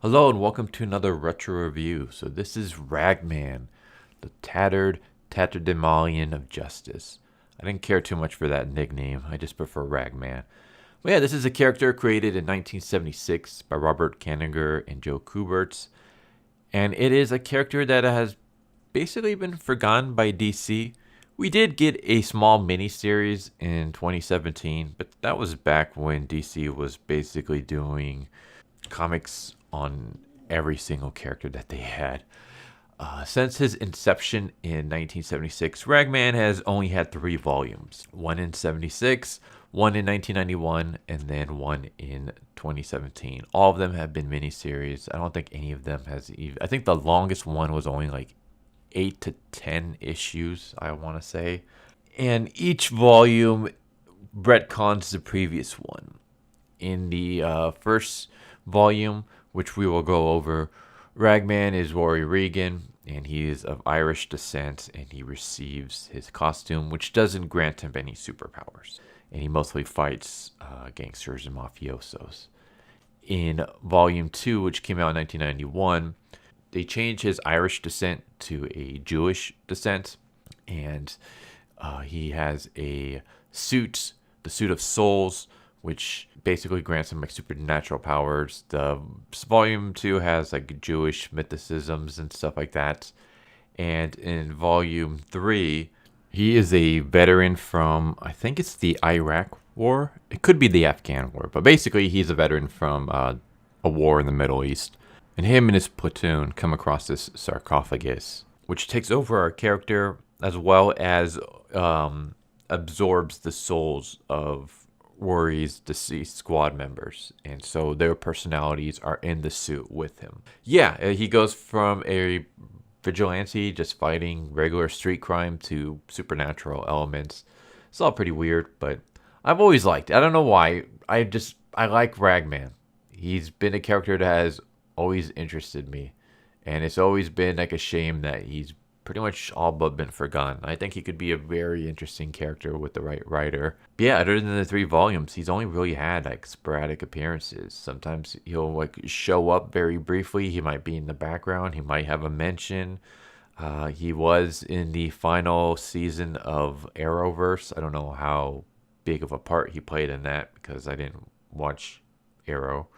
Hello and welcome to another retro review. So this is Ragman, the Tattered Tatterdemalion of Justice. I didn't care too much for that nickname. I just prefer Ragman. But yeah, this is a character created in 1976 by Robert Kanigher and Joe Kuberts, and it is a character that has basically been forgotten by DC. We did get a small miniseries in 2017, but that was back when DC was basically doing comics on every single character that they had. Since his inception in 1976, Ragman has only had 3 volumes, one in 76, one in 1991, and then one in 2017. All of them have been miniseries. I don't think any of them has even. I think the longest one was only like 8 to 10 issues, I want to say. And each volume retcons the previous one. In the first volume, which we will go over, Ragman is Rory Regan, and he is of Irish descent, and he receives his costume, which doesn't grant him any superpowers. And he mostly fights gangsters and mafiosos. In Volume 2, which came out in 1991, they changed his Irish descent to a Jewish descent, and he has a suit, the Suit of Souls, which basically grants him like supernatural powers. The volume 2 has like Jewish mythicisms and stuff like that. And in volume 3, he is a veteran from, I think it's the Iraq War. It could be the Afghan War, but basically he's a veteran from a war in the Middle East. And him and his platoon come across this sarcophagus, which takes over our character as well as absorbs the souls of Rory's deceased squad members, and so their personalities are in the suit with him. Yeah, he goes from a vigilante just fighting regular street crime to supernatural elements. It's all pretty weird, but I've always liked it. I don't know why. I like Ragman. He's been a character that has always interested me, and it's always been like a shame that he's pretty much all but been forgotten. I think he could be a very interesting character with the right writer. But yeah, other than the 3 volumes, he's only really had like sporadic appearances. Sometimes he'll like show up very briefly. He might be in the background. He might have a mention. He was in the final season of Arrowverse. I don't know how big of a part he played in that because I didn't watch Arrow.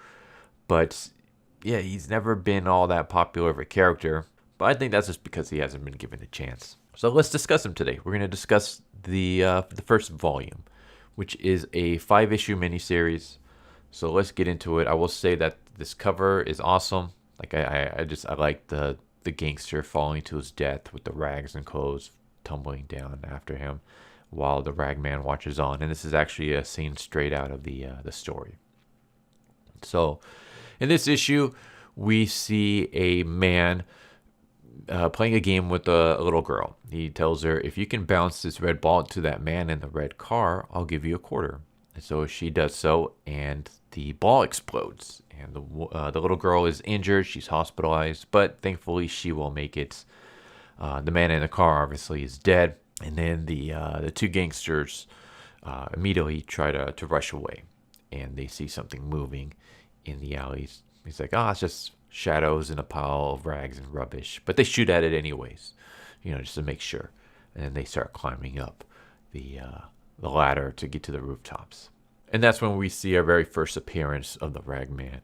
But yeah, he's never been all that popular of a character. But I think that's just because he hasn't been given a chance. So let's discuss him today. We're going to discuss the first volume, which is a 5-issue miniseries. So let's get into it. I will say that this cover is awesome. Like I like the gangster falling to his death with the rags and clothes tumbling down after him, while the Ragman watches on. And this is actually a scene straight out of the story. So in this issue, we see a man playing a game with a little girl. He tells her, if you can bounce this red ball to that man in the red car, I'll give you a quarter. And so she does so, and the ball explodes. And the little girl is injured. She's hospitalized, but thankfully she will make it. The man in the car obviously is dead. And then the 2 gangsters immediately try to rush away. And they see something moving in the alleys. He's like, it's just shadows in a pile of rags and rubbish, but they shoot at it anyways, just to make sure. And then they start climbing up the ladder to get to the rooftops. And that's when we see our very first appearance of the Ragman.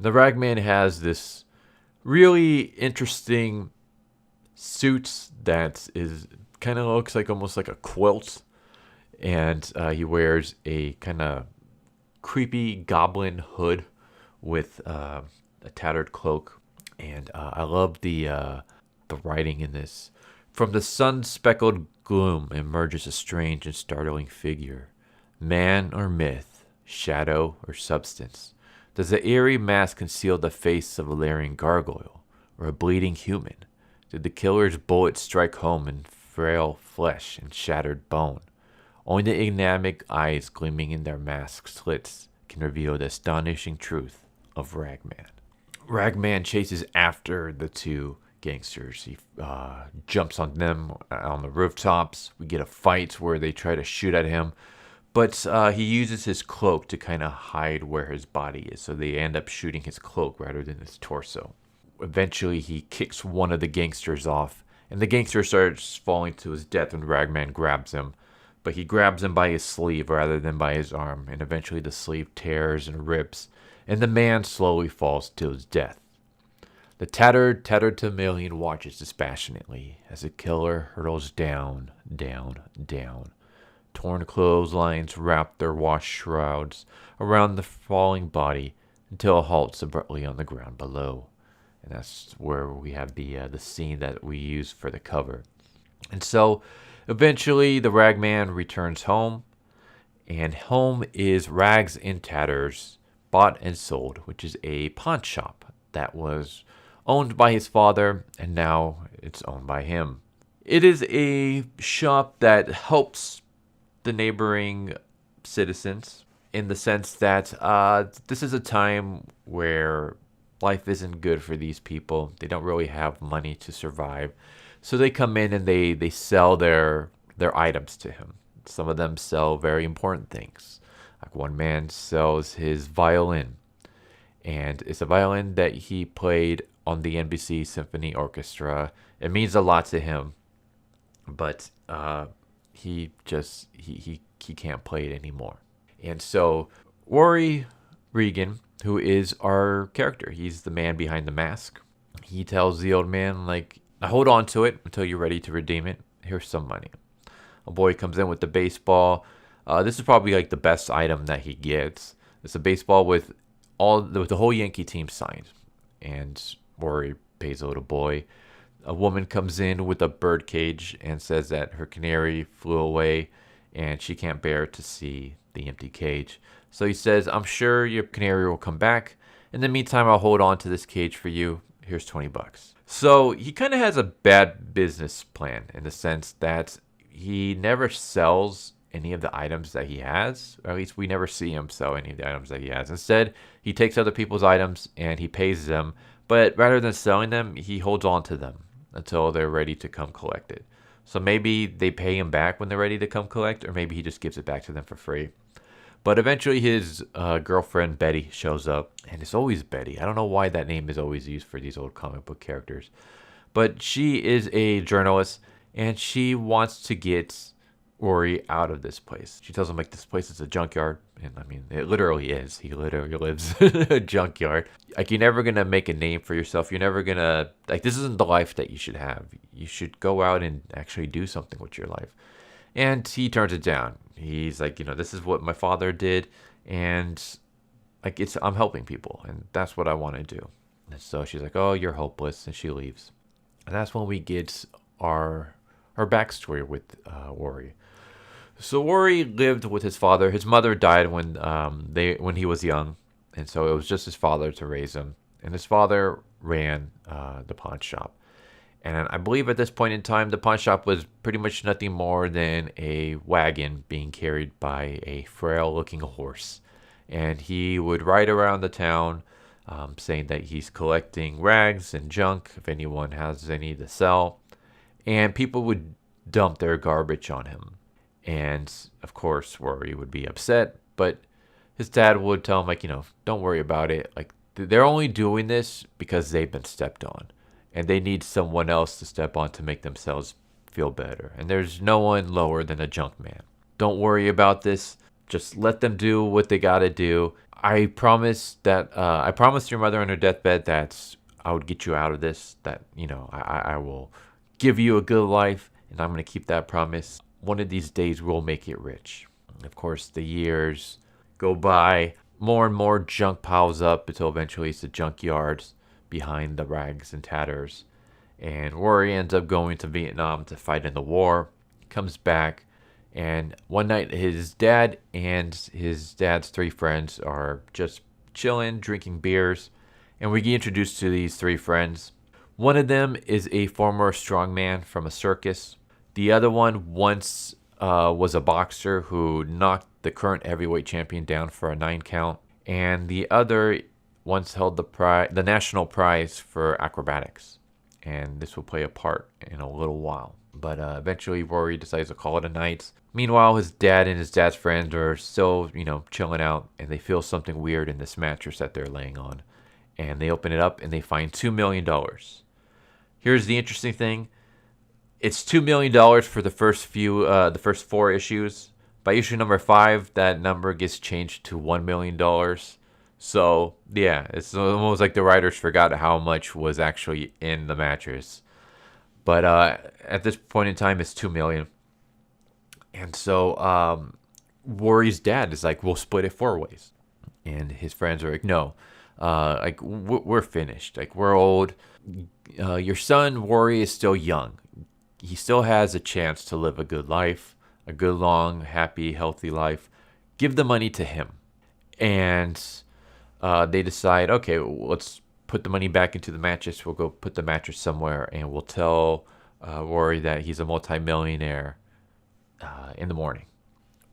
The Ragman has this really interesting suit that is kind of looks like almost like a quilt, and he wears a kind of creepy goblin hood with a tattered cloak, and I love the writing in this. From the sun-speckled gloom emerges a strange and startling figure. Man or myth, shadow or substance? Does the eerie mask conceal the face of a leering gargoyle or a bleeding human? Did the killer's bullet strike home in frail flesh and shattered bone? Only the enigmatic eyes gleaming in their mask slits can reveal the astonishing truth of Ragman. Ragman chases after the 2 gangsters. He jumps on them on the rooftops. We get a fight where they try to shoot at him, But he uses his cloak to kind of hide where his body is. So they end up shooting his cloak rather than his torso. Eventually, he kicks one of the gangsters off, and the gangster starts falling to his death when Ragman grabs him. But he grabs him by his sleeve rather than by his arm, and eventually the sleeve tears and rips, and the man slowly falls to his death. The Tattered Tatterdemalion watches dispassionately as the killer hurtles down, down, down. Torn clotheslines wrap their washed shrouds around the falling body until it halts abruptly on the ground below. And that's where we have the scene that we use for the cover. And so eventually the Ragman returns home, and home is Rags and Tatters Bought and Sold, which is a pawn shop that was owned by his father, and now it's owned by him. It is a shop that helps the neighboring citizens in the sense that this is a time where life isn't good for these people. They don't really have money to survive. So they come in and they sell their items to him. Some of them sell very important things. Like one man sells his violin. And it's a violin that he played on the NBC Symphony Orchestra. It means a lot to him. But he can't play it anymore. And so Rory Regan, who is our character, he's the man behind the mask. He tells the old man, like, hold on to it until you're ready to redeem it. Here's some money. A boy comes in with the baseball. This is probably like the best item that he gets. It's a baseball with the whole Yankee team signed. And Rory pays the little boy. A woman comes in with a bird cage and says that her canary flew away and she can't bear to see the empty cage. So he says, I'm sure your canary will come back. In the meantime, I'll hold on to this cage for you. Here's $20. So he kind of has a bad business plan in the sense that he never sells any of the items that he has. Or at least we never see him sell any of the items that he has. Instead, he takes other people's items and he pays them. But rather than selling them, he holds on to them until they're ready to come collect it. So maybe they pay him back when they're ready to come collect, or maybe he just gives it back to them for free. But eventually his girlfriend Betty shows up, and it's always Betty. I don't know why that name is always used for these old comic book characters. But she is a journalist, and she wants to get Rory out of this place. She tells him, like, this place is a junkyard. And I mean, it literally is. He literally lives in a junkyard. Like, you're never going to make a name for yourself. You're never going to, like, this isn't the life that you should have. You should go out and actually do something with your life. And he turns it down. He's like, this is what my father did. And, like, I'm helping people. And that's what I want to do. And so she's like, oh, you're hopeless. And she leaves. And that's when we get our backstory with Rory. So Rory lived with his father. His mother died when he was young, and so it was just his father to raise him. And his father ran the pawn shop. And I believe at this point in time, the pawn shop was pretty much nothing more than a wagon being carried by a frail-looking horse. And he would ride around the town, saying that he's collecting rags and junk if anyone has any to sell. And people would dump their garbage on him. And, of course, Rory would be upset, but his dad would tell him, like, don't worry about it. Like, they're only doing this because they've been stepped on, and they need someone else to step on to make themselves feel better. And there's no one lower than a junk man. Don't worry about this. Just let them do what they gotta do. I promised your mother on her deathbed that I would get you out of this, that, I will give you a good life, and I'm going to keep that promise. One of these days we'll make it rich. Of course, the years go by. More and more junk piles up until eventually it's the junkyards behind the rags and tatters. And Rory ends up going to Vietnam to fight in the war. Comes back, and one night his dad and his dad's 3 friends are just chilling, drinking beers. And we get introduced to these 3 friends. One of them is a former strongman from a circus. The other one once was a boxer who knocked the current heavyweight champion down for a 9 count. And the other once held the national prize for acrobatics. And this will play a part in a little while. But eventually Rory decides to call it a night. Meanwhile, his dad and his dad's friends are still, chilling out, and they feel something weird in this mattress that they're laying on. And they open it up and they find $2 million. Here's the interesting thing. It's $2 million for the first 4 issues. By issue number 5, that number gets changed to $1 million. So yeah, it's almost like the writers forgot how much was actually in the mattress. But at this point in time, it's $2 million. And so Worry's dad is like, we'll split it 4 ways. And his friends are like, no, we're finished. Like, we're old. Your son, Worry, is still young. He still has a chance to live a good life, a good, long, happy, healthy life. Give the money to him. And they decide, okay, let's put the money back into the mattress. We'll go put the mattress somewhere, and we'll tell Worry that he's a multimillionaire in the morning,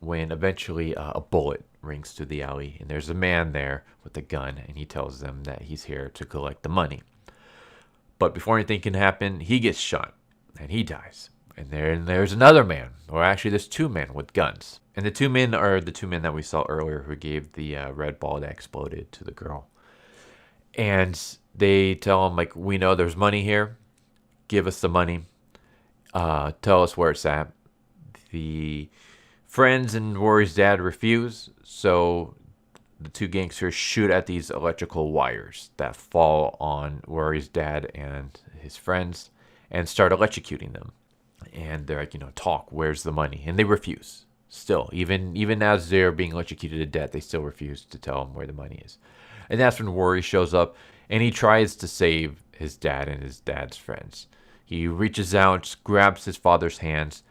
when eventually a bullet rings through the alley, and there's a man there with a gun, and he tells them that he's here to collect the money. But before anything can happen, he gets shot, and he dies. And there's another man, or actually there's 2 men with guns. And the 2 men are the 2 men that we saw earlier who gave the red ball that exploded to the girl. And they tell him, like, we know there's money here. Give us the money. Tell us where it's at. The friends and Worry's dad refuse, so the 2 gangsters shoot at these electrical wires that fall on Worry's dad and his friends and start electrocuting them. And they're like, talk, where's the money? And they refuse. Still, even as they're being electrocuted to death, they still refuse to tell him where the money is. And that's when Worry shows up, and he tries to save his dad and his dad's friends. He reaches out, grabs his father's hands,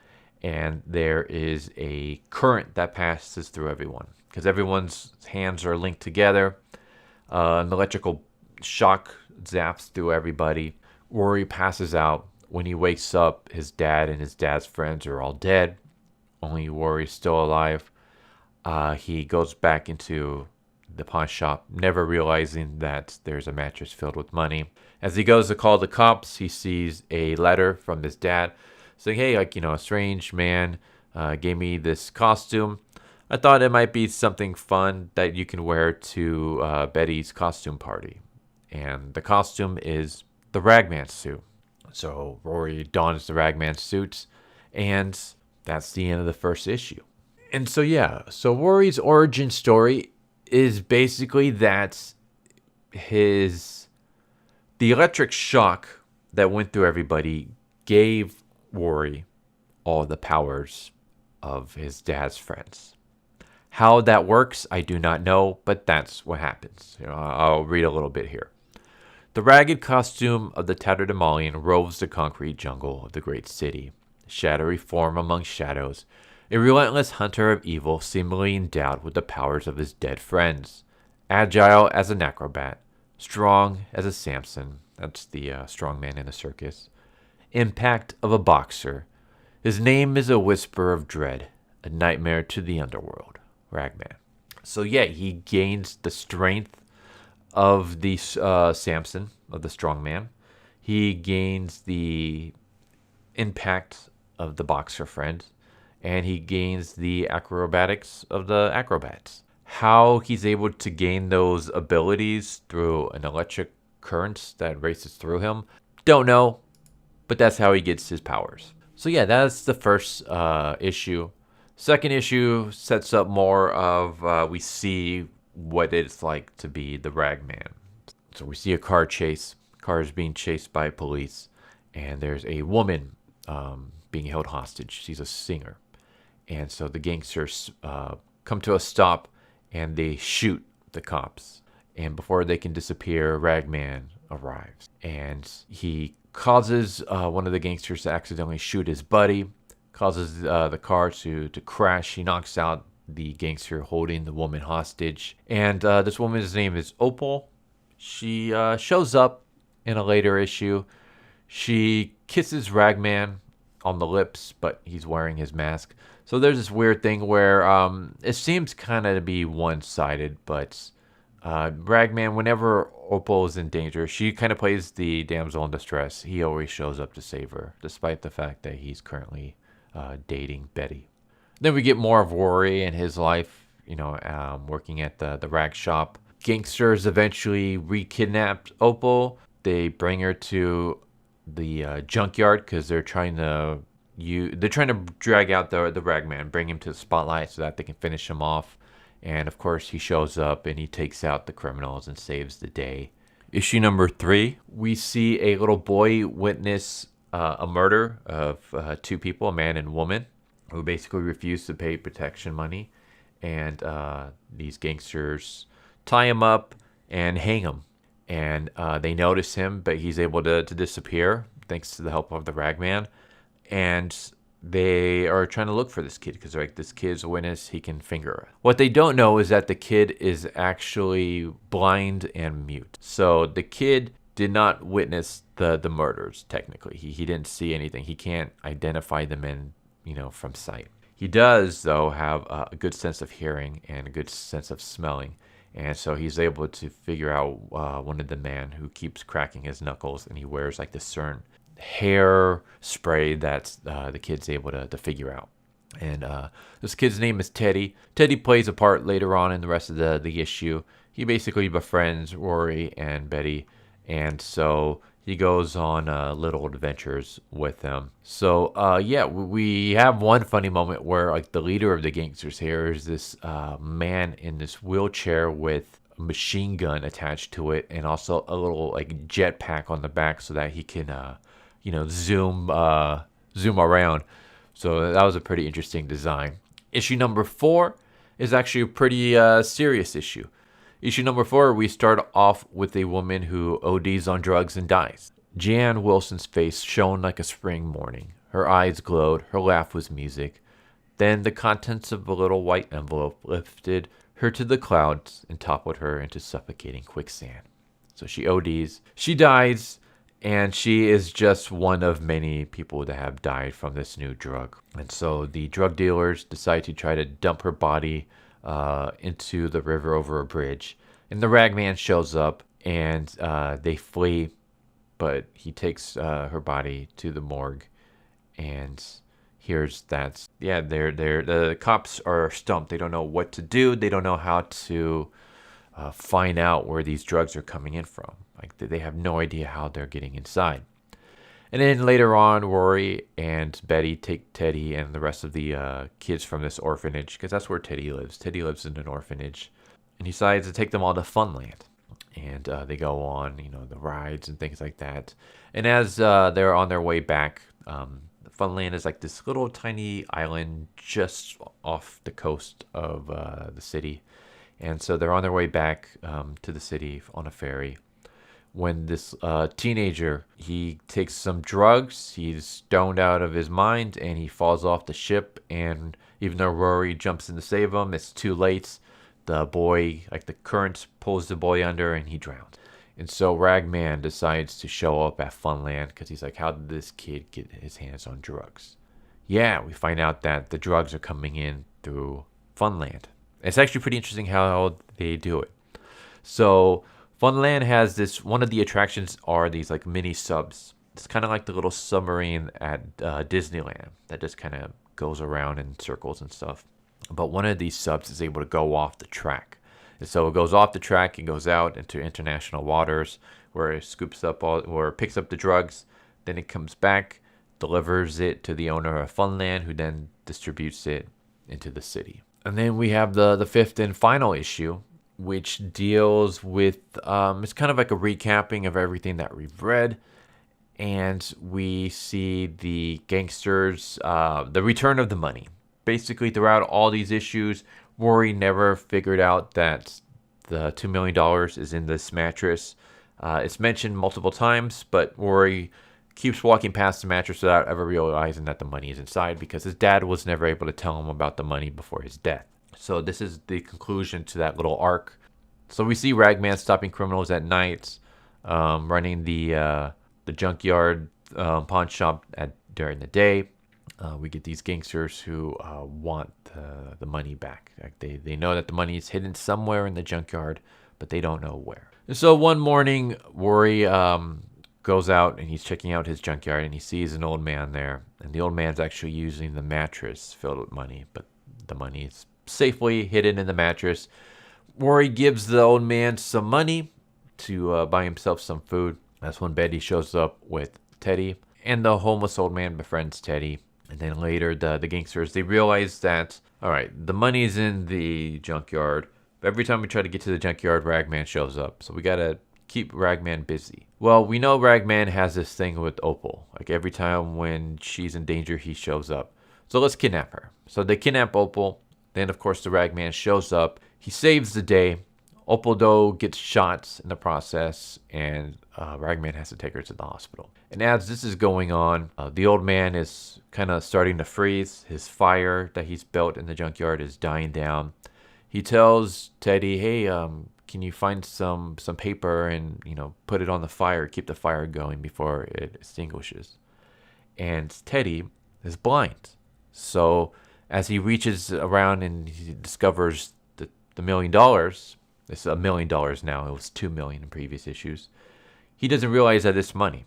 and there is a current that passes through everyone, because everyone's hands are linked together. An electrical shock zaps through everybody. Worry passes out. When he wakes up, his dad and his dad's friends are all dead. Only Worry's still alive. He goes back into the pawn shop, never realizing that there's a mattress filled with money. As he goes to call the cops, he sees a letter from his dad saying, hey, a strange man gave me this costume. I thought it might be something fun that you can wear to Betty's costume party. And the costume is the Ragman suit. So Rory dons the Ragman suits, and that's the end of the first issue. And so Rory's origin story is basically that the electric shock that went through everybody gave Rory all the powers of his dad's friends. How that works, I do not know, but that's what happens. I'll read a little bit here. The ragged costume of the Tatterdemalion roves the concrete jungle of the great city, shadowy form among shadows, a relentless hunter of evil seemingly endowed with the powers of his dead friends, agile as an acrobat, strong as a Samson, that's the strong man in the circus, impact of a boxer. His name is a whisper of dread, a nightmare to the underworld, Ragman. So he gains the strength of the Samson, of the strong man. He gains the impact of the boxer friend, and he gains the acrobatics of the acrobats. How he's able to gain those abilities through an electric current that races through him, don't know, but that's how he gets his powers. So that's the first issue. Second issue sets up more of we see what it's like to be the Ragman. So we see a car chase. Car is being chased by police, and there's a woman being held hostage. She's a singer. And so the gangsters come to a stop, and they shoot the cops. And before they can disappear, Ragman arrives. And he causes one of the gangsters to accidentally shoot his buddy, causes the car to crash. He knocks out the gangster holding the woman hostage. And this woman's name is Opal. She shows up in a later issue. She kisses Ragman on the lips, but he's wearing his mask. So there's this weird thing where it seems kind of to be one-sided, but Ragman, whenever Opal is in danger, she kind of plays the damsel in distress. He always shows up to save her, despite the fact that he's currently dating Betty. Then we get more of Rory and his life, working at the rag shop. Gangsters eventually re-kidnapped Opal. They bring her to the junkyard because they're trying to drag out the ragman, bring him to the spotlight so that they can finish him off. And of course, he shows up and he takes out the criminals and saves the day. Issue number 3, we see a little boy witness a murder of 2 people, a man and woman, who basically refused to pay protection money. And these gangsters tie him up and hang him. And they notice him, but he's able to disappear thanks to the help of the ragman. And they are trying to look for this kid because like, this kid's a witness, he can finger her. What they don't know is that the kid is actually blind and mute. So the kid did not witness the murders, technically. He didn't see anything. He can't identify the men, from sight. He does, though, have a good sense of hearing and a good sense of smelling. And so he's able to figure out one of the men who keeps cracking his knuckles, and he wears like this certain hair spray that the kid's able to figure out. And this kid's name is Teddy. Teddy plays a part later on in the rest of the issue. He basically befriends Rory and Betty, and so he goes on little adventures with them. So we have one funny moment where like the leader of the gangsters here is this man in this wheelchair with a machine gun attached to it, and also a little like jetpack on the back so that he can zoom around. So that was a pretty interesting design. Issue number 4 is actually a pretty serious issue. Issue number 4, we start off with a woman who ODs on drugs and dies. Jan Wilson's face shone like a spring morning. Her eyes glowed. Her laugh was music. Then the contents of a little white envelope lifted her to the clouds and toppled her into suffocating quicksand. So she ODs. She dies. And she is just one of many people that have died from this new drug. And so the drug dealers decide to try to dump her body into the river over a bridge. And the ragman shows up and they flee. But he takes her body to the morgue. And here's that. Yeah, the cops are stumped. They don't know what to do. They don't know how to find out where these drugs are coming in from. Like they have no idea how they're getting inside. And then later on, Rory and Betty take Teddy and the rest of the kids from this orphanage, because that's where Teddy lives. Teddy lives in an orphanage. And he decides to take them all to Funland. And they go on, the rides and things like that. And as they're on their way back, Funland is like this little tiny island just off the coast of the city. And so they're on their way back to the city on a ferry. When this teenager, he takes some drugs, he's stoned out of his mind, and he falls off the ship. And even though Rory jumps in to save him, it's too late. The boy, like the current, pulls the boy under, and he drowns. And so Ragman decides to show up at Funland because he's like, how did this kid get his hands on drugs? Yeah, we find out that the drugs are coming in through Funland. It's actually pretty interesting how they do it. So Funland has this, one of the attractions are these like mini subs. It's kind of like the little submarine at Disneyland that just kind of goes around in circles and stuff. But one of these subs is able to go off the track. And so it goes off the track and goes out into international waters where it scoops up or picks up the drugs. Then it comes back, delivers it to the owner of Funland, who then distributes it into the city. And then we have the 5th and final issue, which deals with, it's kind of like a recapping of everything that we've read. And we see the gangsters, the return of the money. Basically, throughout all these issues, Rory never figured out that the $2 million is in this mattress. It's mentioned multiple times, but Rory keeps walking past the mattress without ever realizing that the money is inside because his dad was never able to tell him about the money before his death. So this is the conclusion to that little arc. So we see Ragman stopping criminals at night, running the junkyard pawn shop during the day. We get these gangsters who want the money back. Like they know that the money is hidden somewhere in the junkyard, but they don't know where. And so one morning, Rory goes out and he's checking out his junkyard and he sees an old man there. And the old man's actually using the mattress filled with money, but the money is safely hidden in the mattress. Rory gives the old man some money to buy himself some food. That's when Betty shows up with Teddy, and the homeless old man befriends Teddy. And then later, the gangsters, they realize that, all right, the money's in the junkyard. But every time we try to get to the junkyard, Ragman shows up. So we gotta keep Ragman busy. Well, we know Ragman has this thing with Opal. Like every time when she's in danger, he shows up. So let's kidnap her. So they kidnap Opal. Then, of course, the Ragman shows up. He saves the day. Opal, though, gets shot in the process, and Ragman has to take her to the hospital. And as this is going on, the old man is kind of starting to freeze. His fire that he's built in the junkyard is dying down. He tells Teddy, hey, can you find some paper and, put it on the fire, keep the fire going before it extinguishes. And Teddy is blind. So as he reaches around and he discovers the $1 million, it's $1 million now. It was $2 million in previous issues. He doesn't realize that it's money.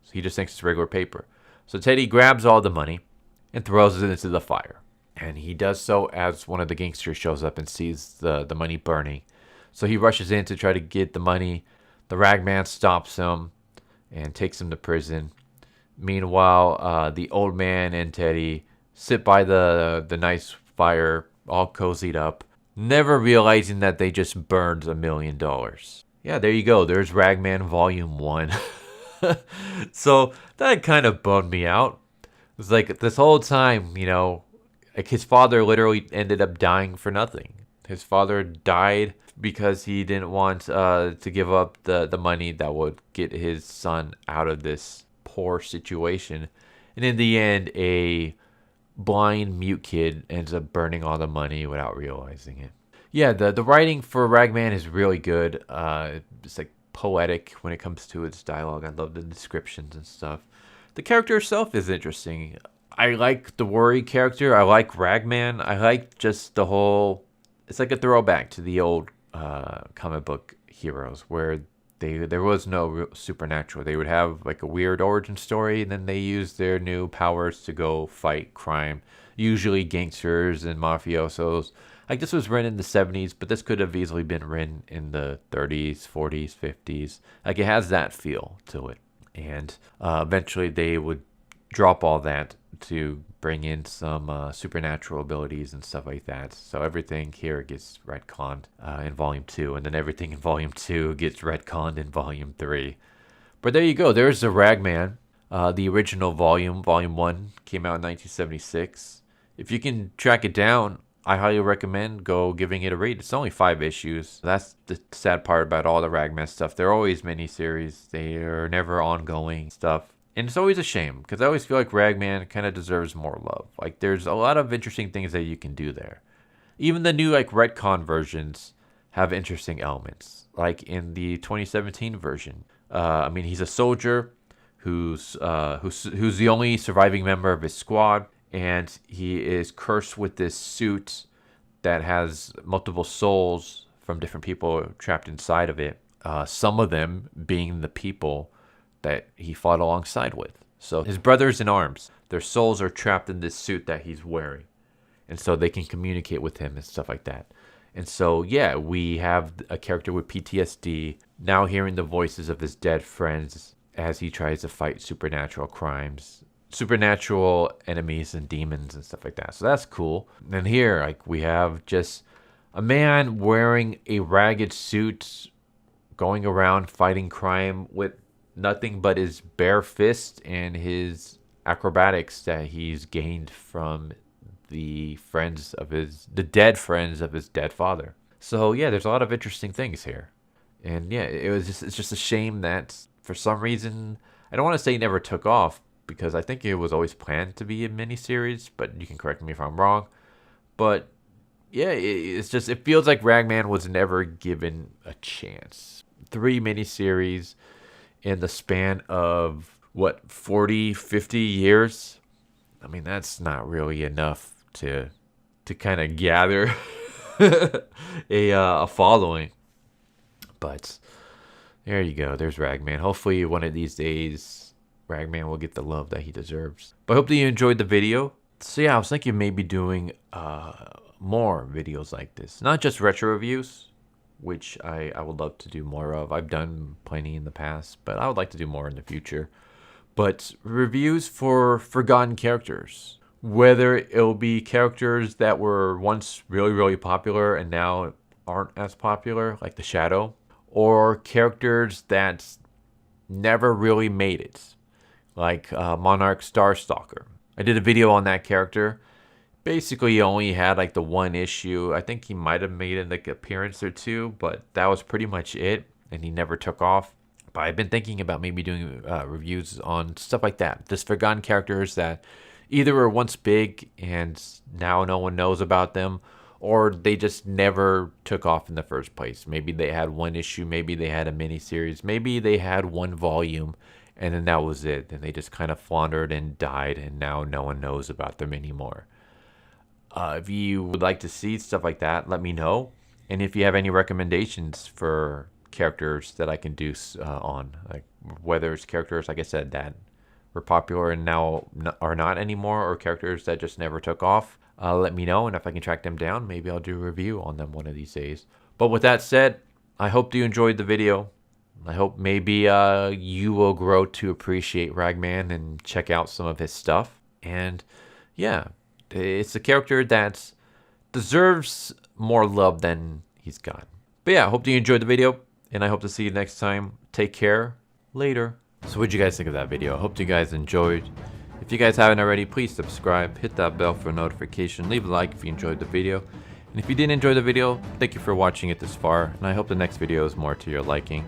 So he just thinks it's regular paper. So Teddy grabs all the money and throws it into the fire. And he does so as one of the gangsters shows up and sees the money burning. So he rushes in to try to get the money. The Ragman stops him and takes him to prison. Meanwhile, the old man and Teddy sit by the nice fire, all cozied up, never realizing that they just burned $1 million. Yeah, there you go. There's Ragman Volume 1. So that kind of bummed me out. It was like this whole time, like his father literally ended up dying for nothing. His father died because he didn't want to give up the money that would get his son out of this poor situation. And in the end, a blind mute kid ends up burning all the money without realizing it. Yeah, the writing for Ragman is really good. It's like poetic when it comes to its dialogue. I love the descriptions and stuff. The character itself is interesting. I like the Worry character. I like Ragman. I like just the whole... It's like a throwback to the old comic book heroes where there was no supernatural. They would have like a weird origin story, and then they use their new powers to go fight crime, usually gangsters and mafiosos. Like this was written in the 70s, but this could have easily been written in the 30s, 40s, 50s. Like it has that feel to it. And eventually they would drop all that to bring in some supernatural abilities and stuff like that. So everything here gets retconned in Volume 2, and then everything in Volume 2 gets retconned in Volume 3. But there you go. There's the Ragman. The original Volume 1, came out in 1976. If you can track it down, I highly recommend giving it a read. It's only 5 issues. That's the sad part about all the Ragman stuff. They're always miniseries. They are never ongoing stuff. And it's always a shame, because I always feel like Ragman kind of deserves more love. Like, there's a lot of interesting things that you can do there. Even the new, retcon versions have interesting elements. Like, in the 2017 version, he's a soldier who's the only surviving member of his squad, and he is cursed with this suit that has multiple souls from different people trapped inside of it. Some of them being the people that he fought alongside with. So his brothers in arms, their souls are trapped in this suit that he's wearing. And so they can communicate with him and stuff like that. And so, yeah, we have a character with PTSD now hearing the voices of his dead friends as he tries to fight supernatural crimes, supernatural enemies and demons and stuff like that. So that's cool. And here, we have just a man wearing a ragged suit going around fighting crime with nothing but his bare fist and his acrobatics that he's gained from the dead friends of his dead father. So yeah, there's a lot of interesting things here. And yeah, it's just a shame that for some reason, I don't want to say it never took off, because I think it was always planned to be a miniseries, but you can correct me if I'm wrong. But yeah, it feels like Ragman was never given a chance. 3 miniseries in the span of 40, 50 years. I mean, that's not really enough to kind of gather a following. But there you go. There's Ragman. Hopefully one of these days Ragman will get the love that he deserves. But I hope that you enjoyed the video. So yeah, I was thinking maybe doing more videos like this. Not just retro reviews, which I would love to do more of. I've done plenty in the past, but I would like to do more in the future. But reviews for forgotten characters. Whether it'll be characters that were once really, really popular and now aren't as popular, like the Shadow, or characters that never really made it, like Monarch Starstalker. I did a video on that character. Basically, he only had like the one issue. I think he might have made an like appearance or two, but that was pretty much it, and he never took off. But I've been thinking about maybe doing reviews on stuff like that. Just forgotten characters that either were once big and now no one knows about them, or they just never took off in the first place. Maybe they had one issue, maybe they had a mini series, maybe they had one volume, and then that was it. And they just kind of floundered and died, and now no one knows about them anymore. If you would like to see stuff like that, let me know. And if you have any recommendations for characters that I can do on, like whether it's characters, like I said, that were popular and now are not anymore, or characters that just never took off, let me know. And if I can track them down, maybe I'll do a review on them one of these days. But with that said, I hope you enjoyed the video. I hope maybe you will grow to appreciate Ragman and check out some of his stuff. And yeah, it's a character that deserves more love than he's got. But yeah, I hope you enjoyed the video, and I hope to see you next time. Take care. Later. So what'd you guys think of that video? I hope you guys enjoyed. If you guys haven't already, please subscribe, hit that bell for a notification, leave a like if you enjoyed the video. And if you didn't enjoy the video, thank you for watching it this far, and I hope the next video is more to your liking.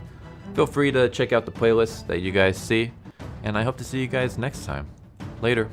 Feel free to check out the playlist that you guys see, and I hope to see you guys next time. Later.